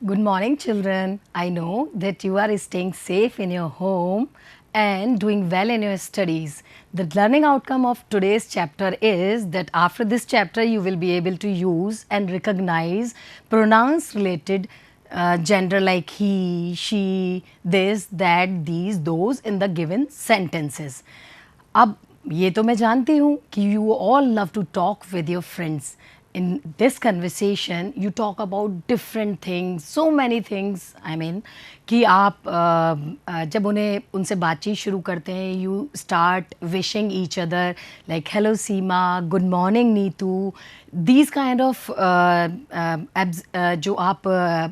Good morning, children. I know that you are staying safe in your home and doing well in your studies. The learning outcome of today's chapter is that after this chapter, you will be able to use and recognize pronouns related gender like he, she, this, that, these, those in the given sentences. अब ये तो मैं जानती हूँ कि you all love to talk with your friends. In this conversation you talk about different things, so many things. I mean कि आप जब उनसे बातचीत शुरू करते हैं, you start wishing each other like hello Seema, good morning Neetu. These kind of जो आप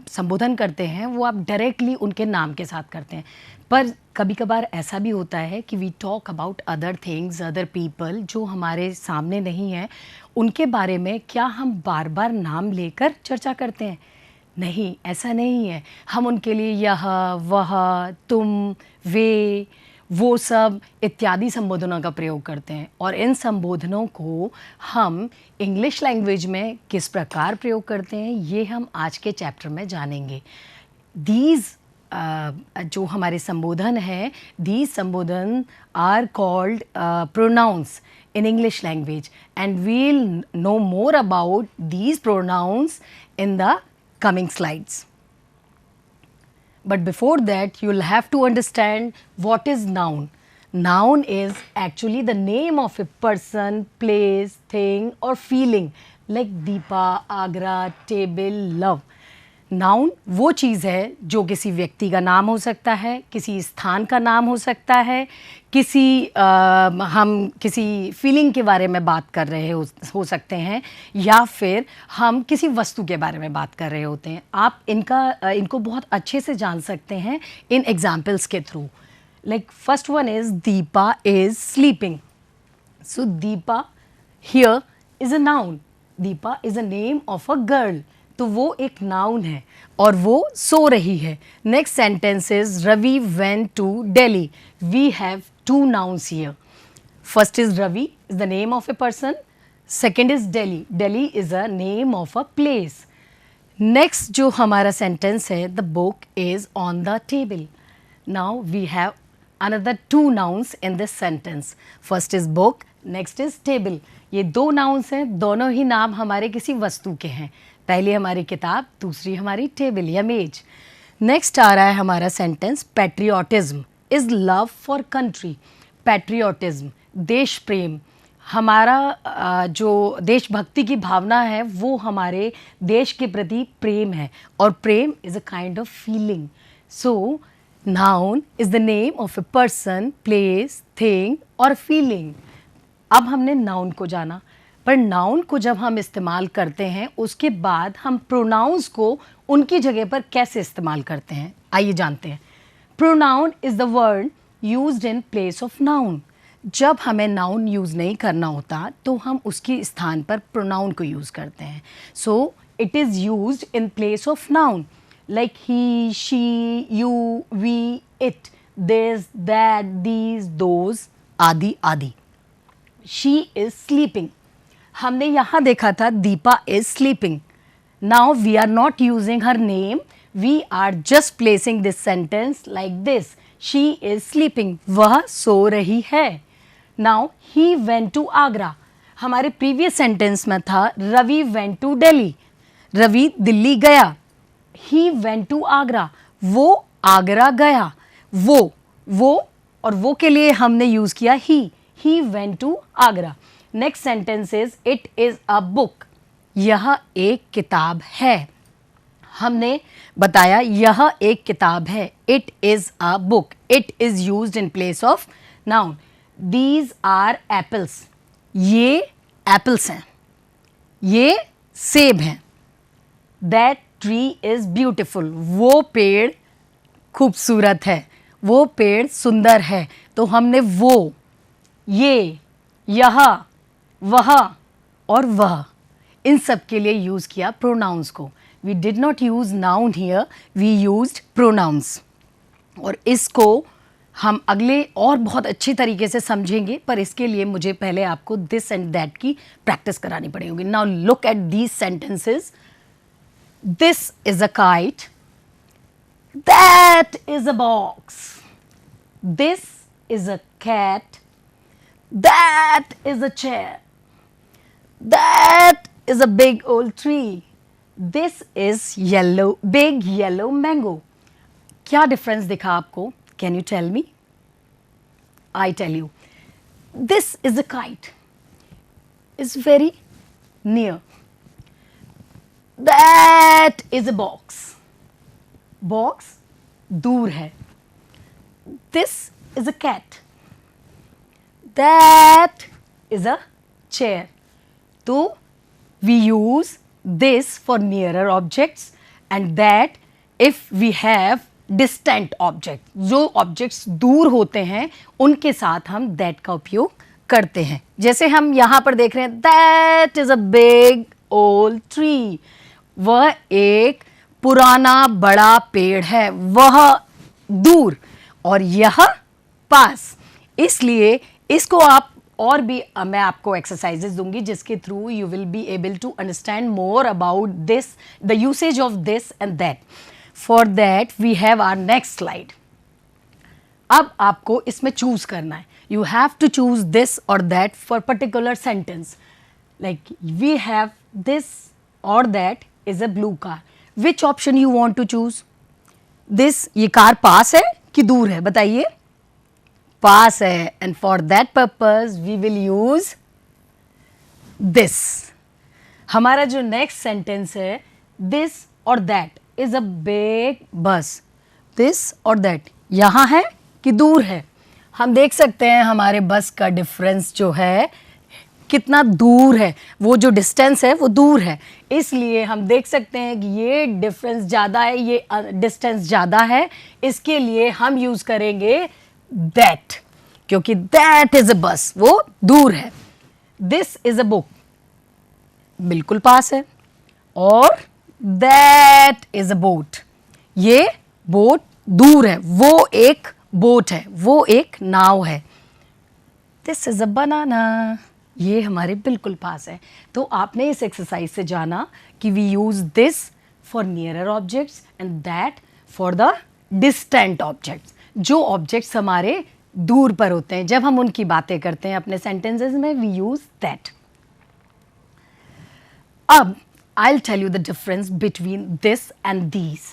संबोधन करते हैं वो आप डायरेक्टली उनके नाम के साथ करते हैं. पर कभी कभार ऐसा भी होता है कि we talk about other things, other people जो हमारे सामने नहीं हैं, उनके बारे में क्या हम बार बार नाम लेकर चर्चा करते हैं? नहीं, ऐसा नहीं है. हम उनके लिए यह, वह, तुम, वे, वो सब इत्यादि संबोधनों का प्रयोग करते हैं. और इन संबोधनों को हम इंग्लिश लैंग्वेज में किस प्रकार प्रयोग करते हैं ये हम आज के चैप्टर में जानेंगे. दीज जो हमारे संबोधन है, these संबोधन are called pronouns in English language, and we'll know more about these pronouns in the coming slides. But before that, you'll have to understand what is noun. Noun is actually the name of a person, place, thing or feeling like Deepa, Agra, table, love. Noun वो चीज़ है जो किसी व्यक्ति का नाम हो सकता है, किसी स्थान का नाम हो सकता है, हम किसी फीलिंग के बारे में बात कर रहे हो सकते हैं, या फिर हम किसी वस्तु के बारे में बात कर रहे होते हैं. आप इनको बहुत अच्छे से जान सकते हैं इन एग्जाम्पल्स के through. Like first one is Deepa is sleeping. So Deepa here is a noun. Deepa is a name of a girl. तो वो एक नाउन है और वो सो रही है. Next sentence is Ravi went to Delhi. We have two nouns here. First is Ravi is the name of a person. Second is Delhi. Delhi is a name of a place. Next जो हमारा सेंटेंस है, the book is on the table. Now we have another two nouns in this sentence. First is book, next is table. ये दो nouns हैं, दोनों ही नाम हमारे किसी वस्तु के हैं. पहली हमारी किताब, दूसरी हमारी टेबल या मेज. नेक्स्ट आ रहा है हमारा sentence, patriotism is love for country. Patriotism देश प्रेम. हमारा जो देशभक्ति की भावना है वो हमारे देश के प्रति प्रेम है, और prem is a kind of feeling. So noun is the name of a person, place, thing और फीलिंग. अब हमने नाउन को जाना, पर नाउन को जब हम इस्तेमाल करते हैं उसके बाद हम प्रोनाउंस को उनकी जगह पर कैसे इस्तेमाल करते हैं, आइए जानते हैं. Pronoun is the word used in place of noun. जब हमें नाउन यूज़ नहीं करना होता तो हम उसके स्थान पर प्रोनाउन को यूज़ करते हैं. So it is used in place of noun like he, she, you, we, it, this, that, these, those आदि आदि. She is sleeping. हमने यहाँ देखा था Deepa is sleeping. Now we are not using her name, we are just placing this sentence like this. She is sleeping, वह सो रही है. Now he went to Agra. हमारे प्रीवियस सेंटेंस में था रवि वेंट टू दिल्ली. रवि दिल्ली गया. ही वेंट टू आगरा, वो आगरा गया. वो और वो के लिए हमने यूज किया he went to Agra. Next sentence is it is a book. यह एक किताब है. हमने बताया यह एक किताब है. It is a book. It is used in place of noun. These are apples. ये एप्पल्स हैं. ये सेब हैं. That tree is beautiful. वो पेड़ खूबसूरत है. वो पेड़ सुंदर है. तो हमने वो, ये, यह, वह और वह इन सब के लिए यूज़ किया प्रोनाउंस को. We did not use noun here, we used pronouns. और इसको हम अगले और बहुत अच्छी तरीके से समझेंगे, पर इसके लिए मुझे पहले आपको दिस एंड दैट की प्रैक्टिस करानी पड़ेगी. Now look at these sentences. This is a kite. That is a box. This is a cat. That is a chair. That is a big old tree. This is big yellow mango. क्या difference दिखा आपको? Can you tell me? I tell you. This is a kite. It's very near. That is a box. Box दूर है. This is a cat. That is a chair. तो we use this for nearer objects and that if we have distant object. जो objects दूर होते हैं उनके साथ हम that का उपयोग करते हैं. जैसे हम यहाँ पर देख रहे हैं that is a big old tree. वह एक पुराना बड़ा पेड़ है. वह दूर और यह पास. इसलिए इसको आप और भी मैं आपको एक्सरसाइजेस दूंगी जिसके through you will be able to understand more about this the usage of this and that. For that we have our next slide. अब आपको इसमें चूज करना है. You have to choose this और that for particular sentence. Like we have this और that is a blue car. Which option you want to choose? This, ये car पास है कि दूर है? बताइए. पास है. And for that purpose we will use this. हमारा जो नेक्स्ट सेंटेंस है दिस और that is a big bus. This और दैट यहां है कि दूर है? हम देख सकते हैं हमारे बस का डिफरेंस जो है कितना दूर है. वो जो डिस्टेंस है वो दूर है. इसलिए हम देख सकते हैं कि ये डिफरेंस ज़्यादा है, ये डिस्टेंस ज़्यादा है. इसके लिए हम यूज़ करेंगे दैट, क्योंकि दैट इज अ बस, वो दूर है. दिस इज अ बुक, बिल्कुल पास है. और दैट इज अ बोट, ये बोट दूर है. वो एक बोट है, वो एक नाव है. दिस इज अ बनाना, ये हमारे बिल्कुल पास है. तो आपने इस एक्सरसाइज से जाना कि we use this for nearer objects and that for the distant objects. जो ऑब्जेक्ट्स हमारे दूर पर होते हैं, जब हम उनकी बातें करते हैं अपने सेंटेंसेस में, वी यूज दैट. अब I'll tell you the difference between this and these.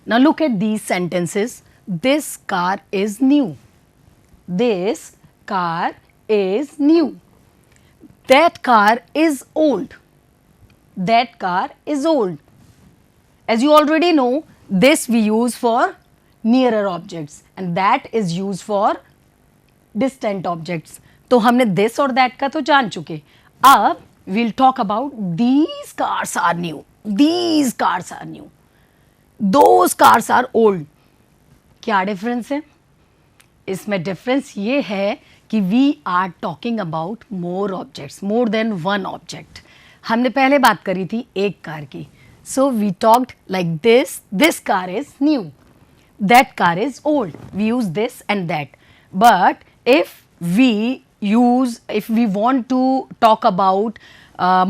Now look at these sentences. This car is new. This car is new. That car is old. That car is old. As you already know, this we use for nearer objects and that is used for distant objects. तो हमने this और that का तो जान चुके. अब we'll talk about these cars are new. These cars are new. Those cars are old. क्या difference है? इसमें डिफरेंस ये है कि we are talking about more objects, more than one object. हमने पहले बात करी थी एक कार की. So we talked like this car is new, that car is old. We use this and that. But if we want to talk about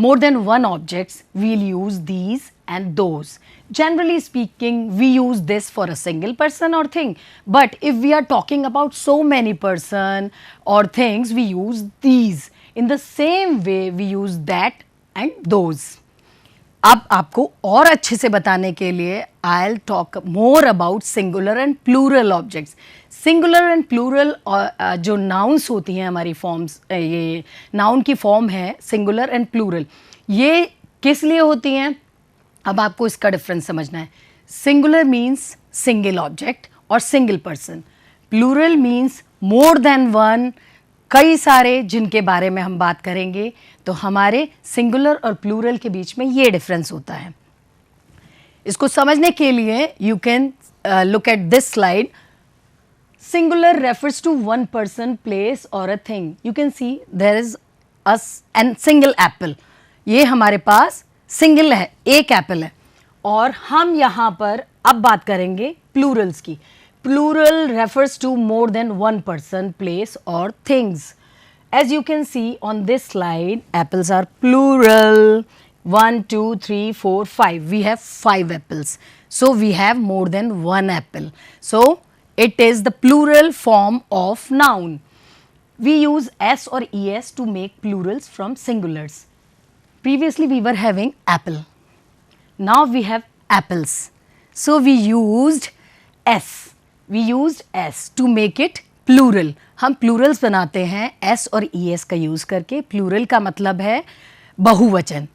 more than one objects, we'll use these and those. Generally speaking, we use this for a single person or thing, but if we are talking about so many person or things, we use these. In the same way, we use that and those. अब आपको और अच्छे से बताने के लिए I'll talk more about singular and plural objects. Singular and plural जो nouns होती हैं हमारी फॉर्म्स, ये नाउन की फॉर्म है सिंगुलर एंड प्लूरल. ये किस लिए होती हैं? अब आपको इसका डिफरेंस समझना है. सिंगुलर मीन्स सिंगल ऑब्जेक्ट और single person. Plural means more than one, कई सारे, जिनके बारे में हम बात करेंगे. तो हमारे सिंगुलर और प्लूरल के बीच में ये डिफरेंस होता है. इसको समझने के लिए you can look at this slide. Singular refers to one person, place or a thing. You can see there is a single apple. ये हमारे पास सिंगल है, एक एप्पल है. और हम यहाँ पर अब बात करेंगे प्लूरल्स की. Plural refers to more than one person, place or things. As you can see on this slide, apples are plural. 1, 2, 3, 4, 5. We have 5 apples. So we have more than one apple. So it is the plural form of noun. We use s or es to make plurals from singulars. Previously we were having apple. Now we have apples. So we used s. We used s to make it plural. हम plurals बनाते हैं s और es का use करके. Plural का मतलब है बहुवचन,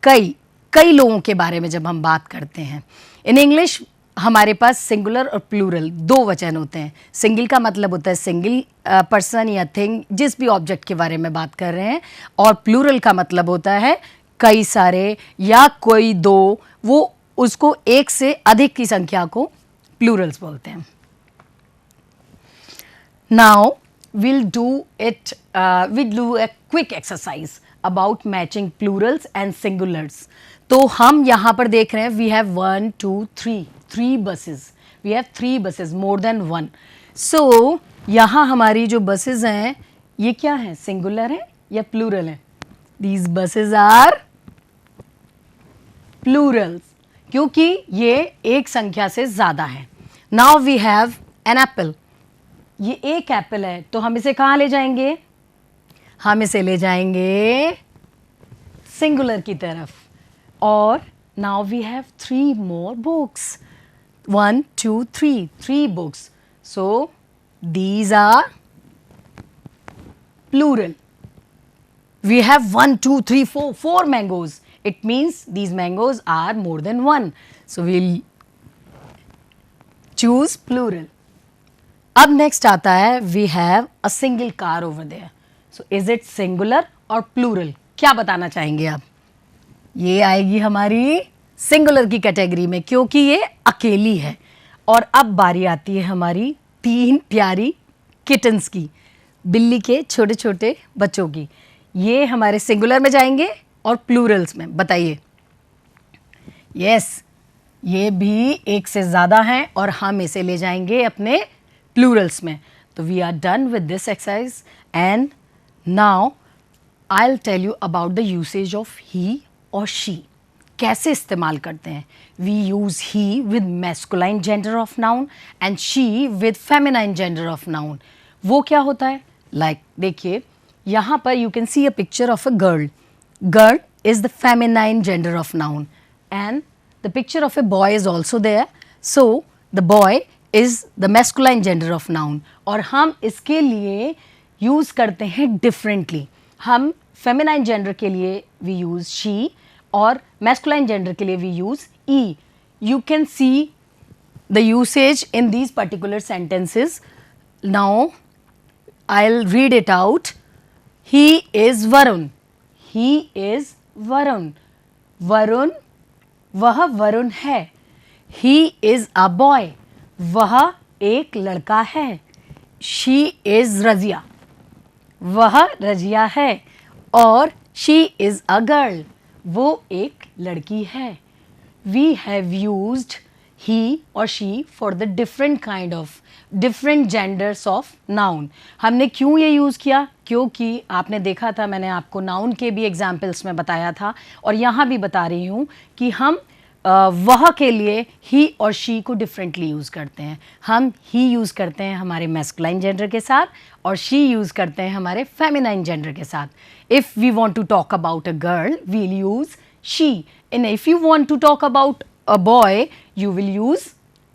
कई लोगों के बारे में जब हम बात करते हैं. इन इंग्लिश हमारे पास सिंगुलर और प्लूरल दो वचन होते हैं. सिंगल का मतलब होता है सिंगल पर्सन या थिंग, जिस भी ऑब्जेक्ट के बारे में बात कर रहे हैं, और प्लूरल का मतलब होता है कई सारे या कोई दो, वो उसको एक से अधिक की संख्या को प्लूरल्स बोलते हैं. Now we'll do a quick exercise about matching plurals and singulars. तो हम यहाँ पर देख रहे हैं we have 1 2 3 buses. We have 3 buses, more than one. So यहाँ हमारी जो buses हैं ये क्या है, singular है या plural है? These buses are plurals क्योंकि ये एक संख्या से ज़्यादा है. Now we have an apple. ये एक एप्पल है तो हम इसे कहाँ ले जाएंगे? हम इसे ले जाएंगे सिंगुलर की तरफ. और now we have 3 more books. 1 2 3 books. So these are plural. We have 1 2 3 4 mangoes. It means these mangoes are more than one. So we'll choose plural. अब नेक्स्ट आता है we have a single car over there. So is it singular और plural? क्या बताना चाहेंगे आप? ये आएगी हमारी सिंगुलर की कैटेगरी में क्योंकि ये अकेली है. और अब बारी आती है हमारी 3 प्यारी किटन्स की, बिल्ली के छोटे छोटे बच्चों की. ये हमारे सिंगुलर में जाएंगे और प्लूरल्स में. बताइए. यस, ये भी एक से ज़्यादा हैं और हम इसे ले जाएंगे अपने plurals में. तो we are done with this exercise and now I'll tell you about the usage of he or she. कैसे इस्तेमाल करते हैं? We use he with masculine gender of noun and she with feminine gender of noun. वो क्या होता है? Like देखिए यहाँ पर you can see a picture of a girl. Girl is the feminine gender of noun and the picture of a boy is also there. So the boy is the masculine gender of noun. और हम इसके लिए use करते हैं differently. हम feminine gender के लिए we use she और masculine gender के लिए we use he. You can see the usage in these particular sentences. Now I'll read it out. He is Varun. He is Varun. Varun, वह वरुण है. He is a boy. वह एक लड़का है. She is Razia. वह रजिया है. और she is a girl. वो एक लड़की है. We have used he or she for the different genders of noun. हमने क्यों ये यूज़ किया? क्योंकि आपने देखा था, मैंने आपको नाउन के भी एग्जाम्पल्स में बताया था और यहाँ भी बता रही हूँ कि हम वह के लिए ही और शी को डिफरेंटली यूज़ करते हैं. हम ही यूज़ करते हैं हमारे मैस्कुलाइन जेंडर के साथ और शी यूज़ करते हैं हमारे फेमिनाइन जेंडर के साथ. If we want to talk about a girl we will use she and if you want to talk about a boy you will use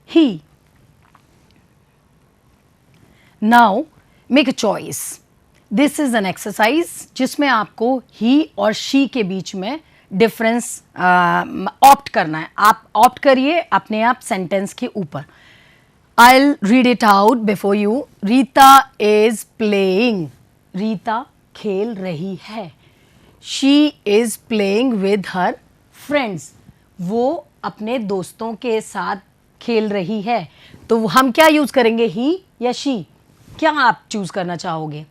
he. Now make a choice. This is an exercise जिसमें आपको ही और she के बीच में difference opt करना है. आप opt करिए अपने आप सेंटेंस के ऊपर. I'll read it out before you. Rita is playing. Rita खेल रही है. She is playing with her friends. वो अपने दोस्तों के साथ खेल रही है. तो हम क्या यूज़ करेंगे, ही या शी? क्या आप चूज़ करना चाहोगे?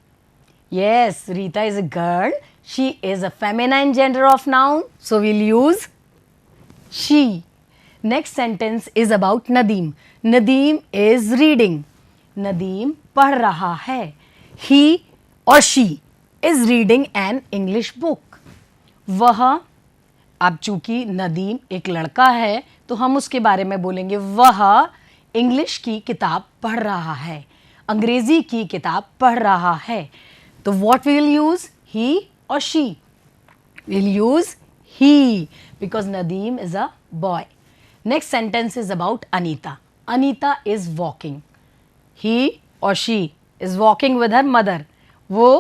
Yes, Rita is a girl. She is a feminine gender of noun. So we'll use she. Next sentence is about Nadeem. Nadeem is reading. Nadeem पढ़ रहा है. He or she is reading an English book. वह, अब चूंकि नदीम एक लड़का है तो हम उसके बारे में बोलेंगे वह इंग्लिश की किताब पढ़ रहा है, अंग्रेजी की किताब पढ़ रहा है। तो व्हाट वी विल यूज, ही और she? Will use he because Nadeem is a boy. Next sentence is about Anita. Anita is walking. He or she is walking with her mother. वो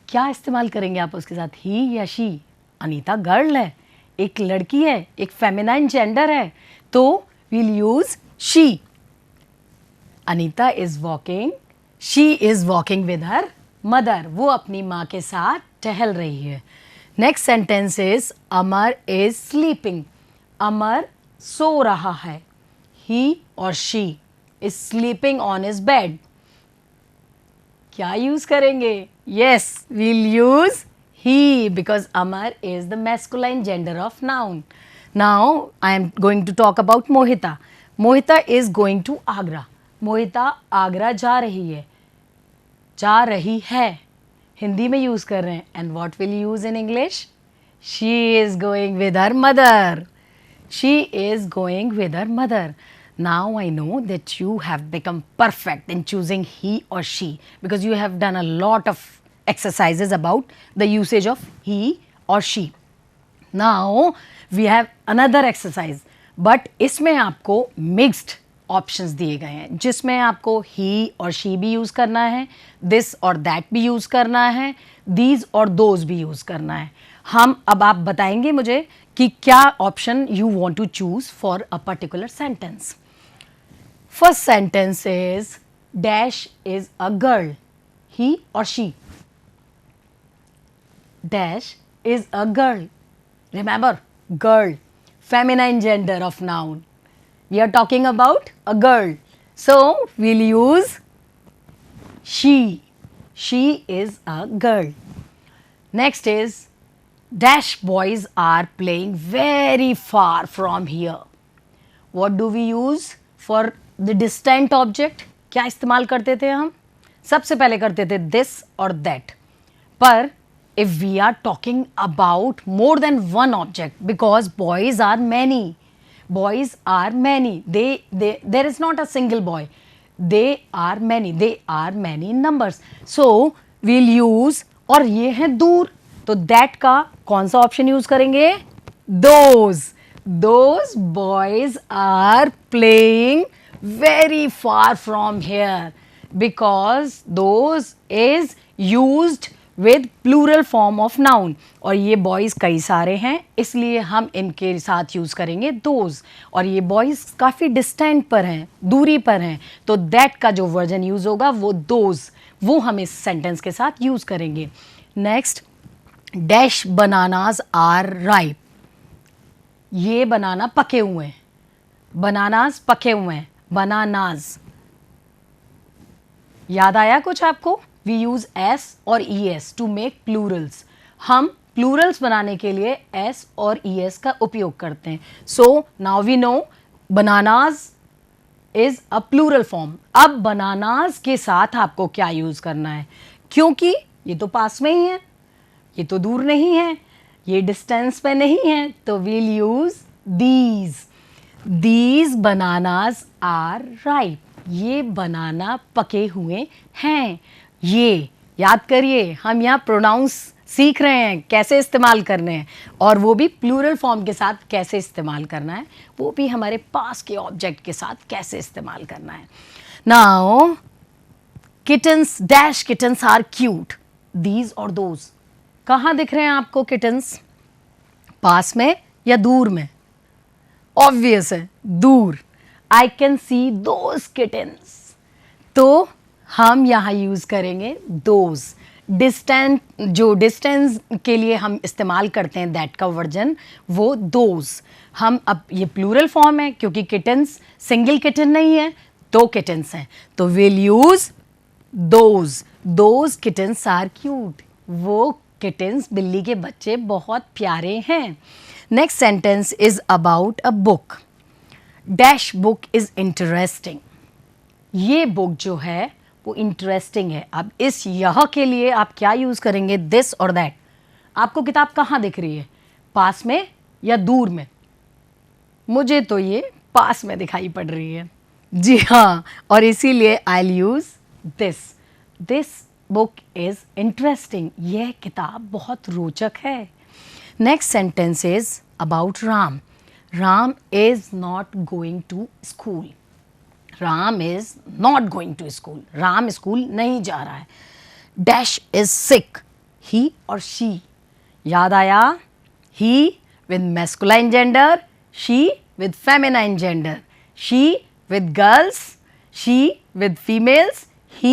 क्या इस्तेमाल करेंगे आप उसके साथ, he या she? अनीता गर्ल है, एक लड़की है, एक फेमिनाइन जेंडर है, तो we'll use she. Anita is walking. She is walking with her mother. वो अपनी माँ के साथ टहल रही है. Next sentence is Amar is sleeping. Amar सो रहा है. ही और she is sleeping on his bed. क्या यूज करेंगे? Yes, we'll use he because Amar is the masculine gender of noun. Now I am going to talk about Mohita. Mohita is going to Agra. Mohita Agra जा रही है. जा रही है हिंदी में यूज कर रहे हैं. And what will use in English? She is going with her mother. She is going with her mother. Now I know that you have become perfect in choosing he or she because you have done a lot of exercises about the usage of he or she. Now we have another exercise, but इसमें आपको mixed options दिए गए हैं जिसमें आपको ही और she भी use करना है, दिस और दैट भी यूज़ करना है, दीज और दोज भी यूज़ करना है. हम अब आप बताएंगे मुझे कि क्या option you want to choose for a particular sentence. First sentence is dash is a girl. He और she. Dash is a girl. Remember, girl, feminine gender of noun. We are talking about a girl. So we'll use she. She is a girl. Next is dash boys are playing very far from here. What do we use for the distant object? क्या इस्तेमाल करते थे हम? सबसे पहले करते थे this और that. पर if we are talking about more than one object, because boys are many. Boys are many. There is not a single boy. They are many. They are many in numbers. So we'll use, और ये है दूर, तो that का कौन सा option use करेंगे? Those. Those boys are playing very far from here because those is used with plural form of noun. और ये बॉयज़ कई सारे हैं इसलिए हम इनके साथ यूज़ करेंगे दोज. और ये बॉयज़ काफ़ी डिस्टेंट पर हैं, दूरी पर हैं, तो दैट का जो वर्जन यूज़ होगा वो दोज, वो हम इस सेंटेंस के साथ यूज़ करेंगे. Next, dash bananas are ripe. ये बनाना पके हुए हैं. बनानाज पके हुए हैं. बनानाज. याद आया कुछ आपको? वी यूज एस और E S to make plurals. हम प्लूरल्स बनाने के लिए एस और ई एस का उपयोग करते हैं. So now we know bananas is a plural form. अब बनानाज के साथ आपको क्या यूज करना है? क्योंकि ये तो पास में ही है, ये तो दूर नहीं है, ये डिस्टेंस पे नहीं है, तो we'll use these. These bananas are ripe. ये बनाना पके हुए हैं. ये याद करिए, हम यहाँ प्रोनाउंस सीख रहे हैं कैसे इस्तेमाल करने हैं, और वो भी प्लूरल फॉर्म के साथ कैसे इस्तेमाल करना है, वो भी हमारे पास के ऑब्जेक्ट के साथ कैसे इस्तेमाल करना है. Now kittens dash kittens are cute. These और दोज. कहाँ दिख रहे हैं आपको किटन्स? पास में या दूर में? ऑब्वियस है, दूर. I can see those kittens. तो हम यहाँ यूज़ करेंगे दोज. डिस्टेंट, जो डिस्टेंस के लिए हम इस्तेमाल करते हैं दैट का वर्जन, वो दोज. हम अब ये प्लूरल फॉर्म है क्योंकि किटन्स सिंगल किटन नहीं है, दो किटन्स हैं, तो will use those. Those kittens are cute. वो किटन्स, बिल्ली के बच्चे, बहुत प्यारे हैं. Next sentence is about a book. Dash book is interesting. ये बुक जो है वो इंटरेस्टिंग है. अब इस यह के लिए आप क्या यूज़ करेंगे? दिस और दैट. आपको किताब कहाँ दिख रही है? पास में या दूर में? मुझे तो ये पास में दिखाई पड़ रही है। जी हाँ, और इसीलिए I will use this book is interesting. यह किताब बहुत रोचक है। Next sentence is about Ram. Ram is not going to school. Ram is not going to school. Ram school नहीं जा रहा है। Dash is sick. ही और शी, याद आया? ही with masculine gender, she with feminine gender, she with girls, she with females, he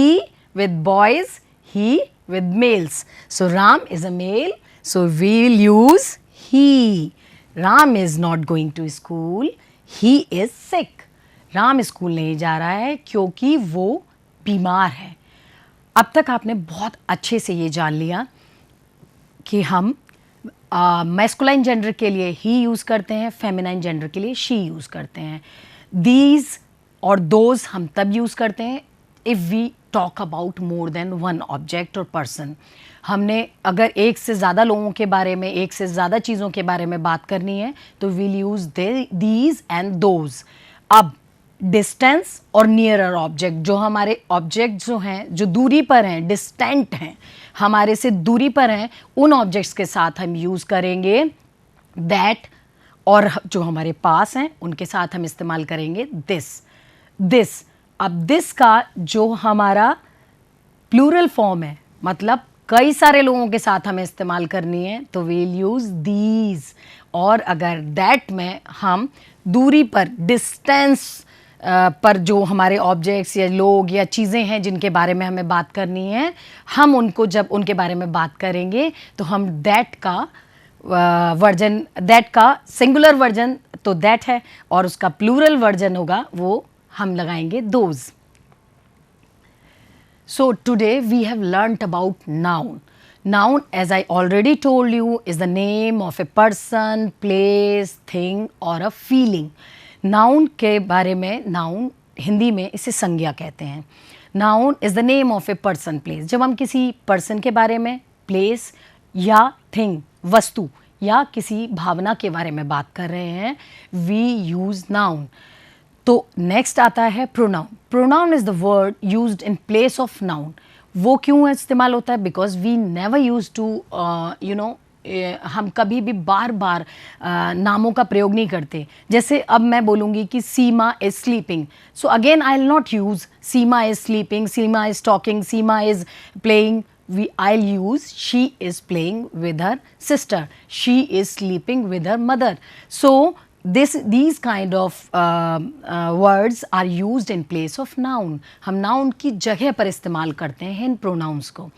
with boys, he with males. So Ram is a male, so we will use he. Ram is not going to school, he is sick. Ram school नहीं जा रहा है क्योंकि वो बीमार है। अब तक आपने बहुत अच्छे से ये जान लिया कि हम मैस्कुलाइन जेंडर के लिए ही यूज़ करते हैं, फेमिनाइन जेंडर के लिए शी यूज़ करते हैं। दीज और दोज हम तब यूज़ करते हैं if we talk about more than one object और पर्सन। हमने अगर एक से ज़्यादा लोगों के बारे में, एक से ज़्यादा चीज़ों के बारे में बात करनी है तो we'll use these and those. अब डिस्टेंस और नियरर ऑब्जेक्ट, जो हमारे ऑब्जेक्ट जो हैं, जो दूरी पर हैं, डिस्टेंट हैं, हमारे से दूरी पर हैं, उन ऑब्जेक्ट्स के साथ हम यूज़ करेंगे दैट, और जो हमारे पास हैं उनके साथ हम इस्तेमाल करेंगे दिस। अब दिस का जो हमारा प्लूरल फॉर्म है, मतलब कई सारे लोगों के साथ हमें इस्तेमाल करनी है, तो वील यूज़ दीज। और अगर दैट में हम दूरी पर, डिस्टेंस पर जो हमारे ऑब्जेक्ट्स या लोग या चीज़ें हैं जिनके बारे में हमें बात करनी है, हम उनको जब उनके बारे में बात करेंगे तो हम दैट का वर्जन, दैट का सिंगुलर वर्जन तो दैट है और उसका प्लूरल वर्जन होगा वो हम लगाएंगे those. So today we have learned about noun. Noun, as I already told you, is the name of a person, place, thing or a feeling. Noun के बारे में, noun हिंदी में इसे संज्ञा कहते हैं. Noun is the name of a person, place. जब हम किसी person के बारे में, place या thing, वस्तु या किसी भावना के बारे में बात कर रहे हैं, we use noun. तो next आता है pronoun. Pronoun is the word used in place of noun. वो क्यों इस्तेमाल होता है? Because we never use to हम कभी भी बार बार नामों का प्रयोग नहीं करते. जैसे अब मैं बोलूँगी कि Seema is sleeping, so again I will not use Seema is sleeping, Seema is talking, Seema is playing. I'll use she is playing with her sister, she is sleeping with her mother. So these kind of words are used in place of noun. हम noun की जगह पर इस्तेमाल करते हैं इन pronouns को.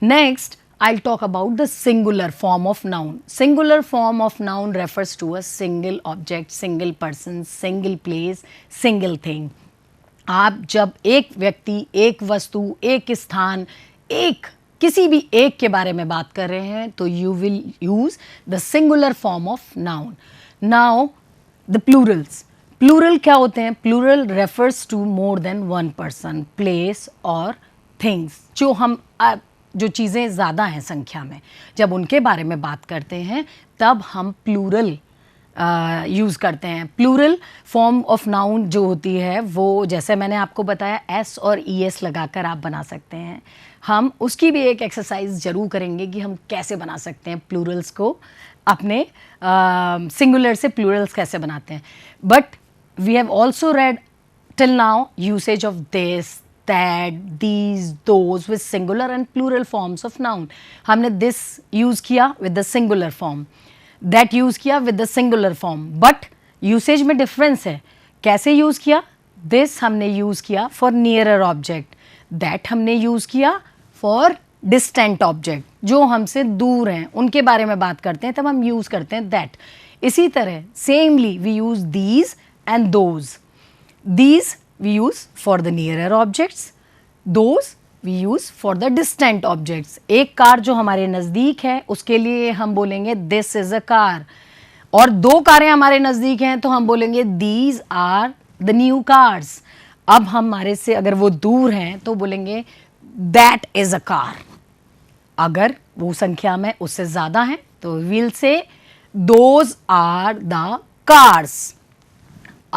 Next, I'll talk about the singular form of noun. Singular form of noun refers to a single object, single person, single place, single thing. आप जब एक व्यक्ति, एक वस्तु, एक स्थान, एक किसी भी एक के बारे में बात कर रहे हैं तो you will use the singular form of noun. Now the plurals. Plural क्या होते हैं? Plural refers to more than one person, place or things. जो चीज़ें ज़्यादा हैं संख्या में, जब उनके बारे में बात करते हैं तब हम plural यूज़ करते हैं. प्लूरल फॉर्म ऑफ नाउन जो होती है वो, जैसे मैंने आपको बताया, एस और ई एस लगाकर आप बना सकते हैं. हम उसकी भी एक एक्सरसाइज ज़रूर करेंगे कि हम कैसे बना सकते हैं प्लूरल्स को, अपने सिंगुलर से प्लूरल्स कैसे बनाते हैं. But we have also read till now usage of this, that, these, those with singular and plural forms of noun. हमने दिस यूज़ किया with the singular form, that use किया with the singular form, but usage में difference है. कैसे use किया? This हमने use किया for nearer object, that हमने यूज़ किया फॉर डिस्टेंट ऑब्जेक्ट, जो हमसे दूर हैं उनके बारे में बात करते हैं तब हम यूज़ करते हैं दैट. इसी तरह samely we use these and those. These we use for the nearer objects, those we use for the distant objects. एक कार जो हमारे नज़दीक है उसके लिए हम बोलेंगे दिस इज़ अ कार, और दो कारें हमारे नज़दीक हैं तो हम बोलेंगे these are the new cars. अब हमारे से अगर वो दूर हैं तो बोलेंगे दैट इज़ अ कार. अगर वो संख्या में उससे ज़्यादा हैं तो वील से दोज आर द कार्स.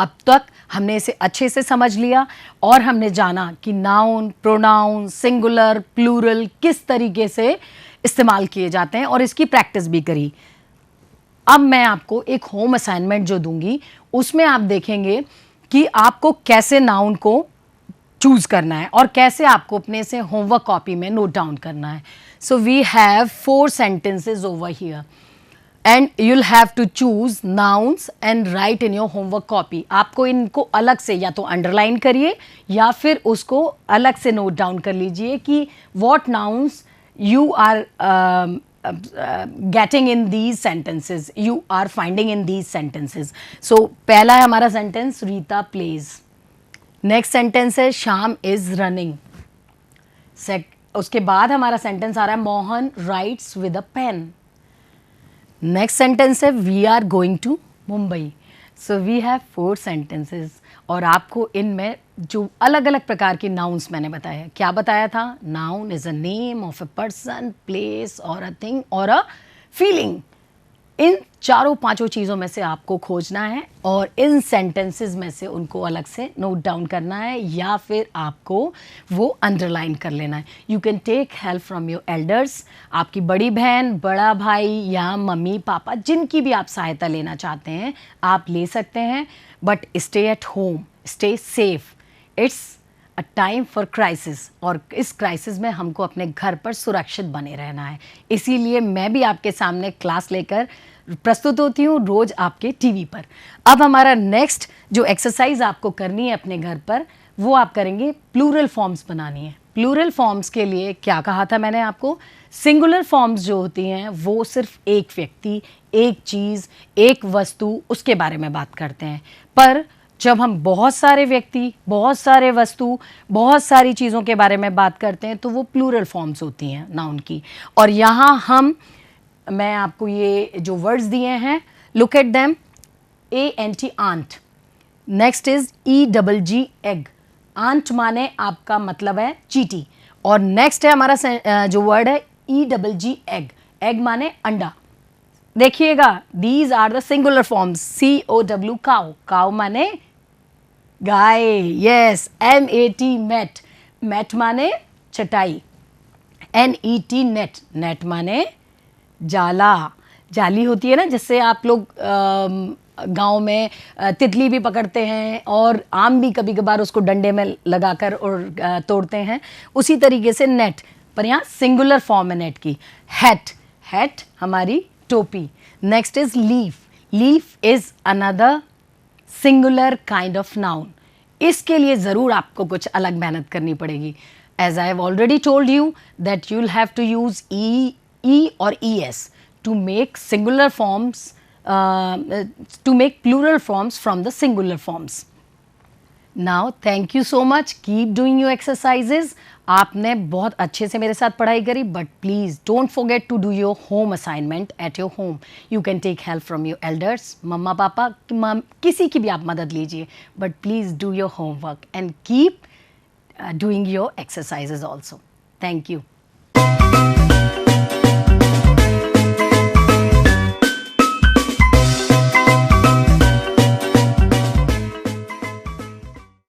अब तक हमने इसे अच्छे से समझ लिया और हमने जाना कि नाउन, प्रोनाउन, सिंगुलर, प्लूरल किस तरीके से इस्तेमाल किए जाते हैं और इसकी प्रैक्टिस भी करी। अब मैं आपको एक होम असाइनमेंट जो दूंगी उसमें आप देखेंगे कि आपको कैसे नाउन को चूज करना है और कैसे आपको अपने से होमवर्क कॉपी में नोट डाउन करना है। So we have 4 sentences over here and you'll have to choose nouns and write in your homework copy। आपको इनको अलग से या तो अंडरलाइन करिए या फिर उसको अलग से नोट डाउन कर लीजिए कि what nouns you are getting in these sentences, you are finding in these sentences। So पहला है हमारा sentence Rita plays। Next sentence है श्याम इज रनिंग। उसके बाद हमारा सेंटेंस आ रहा है Mohan writes with a pen. Next sentence है we are going to Mumbai. So we have 4 sentences और आपको इनमें जो अलग अलग प्रकार की नाउन्स मैंने बताया, क्या बताया था? Noun is a name of a person, place और अ थिंग और अ फीलिंग। इन चारों पांचों चीज़ों में से आपको खोजना है और इन सेंटेंसेस में से उनको अलग से नोट डाउन करना है या फिर आपको वो अंडरलाइन कर लेना है। You can take help from your elders, आपकी बड़ी बहन, बड़ा भाई या मम्मी पापा, जिनकी भी आप सहायता लेना चाहते हैं आप ले सकते हैं। But stay at home, stay safe. It's a time for crisis और इस क्राइसिस में हमको अपने घर पर सुरक्षित बने रहना है। इसीलिए मैं भी आपके सामने क्लास लेकर प्रस्तुत होती हूँ रोज आपके टीवी पर। अब हमारा नेक्स्ट जो एक्सरसाइज आपको करनी है अपने घर पर वो आप करेंगे प्लूरल फॉर्म्स बनानी है। प्लूरल फॉर्म्स के लिए क्या कहा था मैंने आपको? सिंगुलर फॉर्म्स जो होती हैं वो सिर्फ एक व्यक्ति, एक चीज़, एक वस्तु उसके बारे में बात करते हैं। पर जब हम बहुत सारे व्यक्ति, बहुत सारे वस्तु, बहुत सारी चीज़ों के बारे में बात करते हैं तो वो प्लूरल फॉर्म्स होती हैं नाउन की। और यहाँ मैं आपको ये जो वर्ड्स दिए हैं, look at them. ANT ant. Next is EGG egg. Ant माने आपका मतलब है चींटी। और नेक्स्ट है हमारा जो वर्ड है EGG एग। एग माने अंडा। देखिएगा, these are the singular forms. COW cow. Cow माने गाय। यस। MAT mat. मैट माने चटाई। NET net. नेट माने जाला। जाली होती है ना जिससे आप लोग गांव में तितली भी पकड़ते हैं और आम भी कभी कभार उसको डंडे में लगाकर और तोड़ते हैं, उसी तरीके से नेट। पर यहाँ सिंगुलर फॉर्म है नेट की। हैट। हैट हमारी टोपी। Next is leaf. Leaf is another singular kind of noun. इसके लिए ज़रूर आपको कुछ अलग मेहनत करनी पड़ेगी। As I have already told you that you will have to use E or ES to make singular forms, to make plural forms from the singular forms. Now, thank you so much. Keep doing your exercises. आपने बहुत अच्छे से मेरे साथ पढ़ाई करी, but please don't forget to do your home assignment at your home. You can take help from your elders, मम्मा पापा, किसी की भी आप मदद लीजिए, but please do your homework and keep doing your exercises also. Thank you.